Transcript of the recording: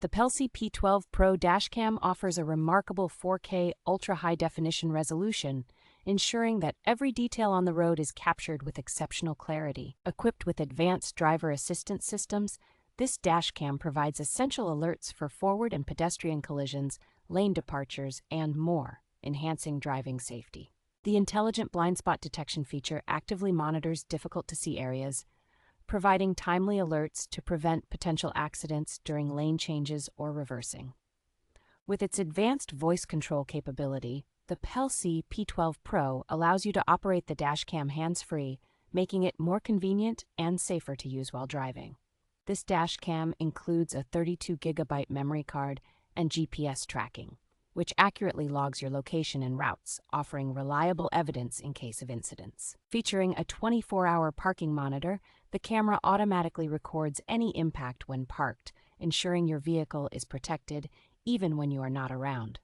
The Pelsee P12 Pro dashcam offers a remarkable 4K ultra-high-definition resolution, ensuring that every detail on the road is captured with exceptional clarity. Equipped with advanced driver assistance systems, this dashcam provides essential alerts for forward and pedestrian collisions, lane departures, and more, enhancing driving safety. The intelligent blind spot detection feature actively monitors difficult-to-see areas, providing timely alerts to prevent potential accidents during lane changes or reversing. With its advanced voice control capability, the Pelsee P12 Pro allows you to operate the dashcam hands-free, making it more convenient and safer to use while driving. This dashcam includes a 32 GB memory card and GPS tracking, which accurately logs your location and routes, offering reliable evidence in case of incidents. Featuring a 24-hour parking monitor, the camera automatically records any impact when parked, ensuring your vehicle is protected even when you are not around.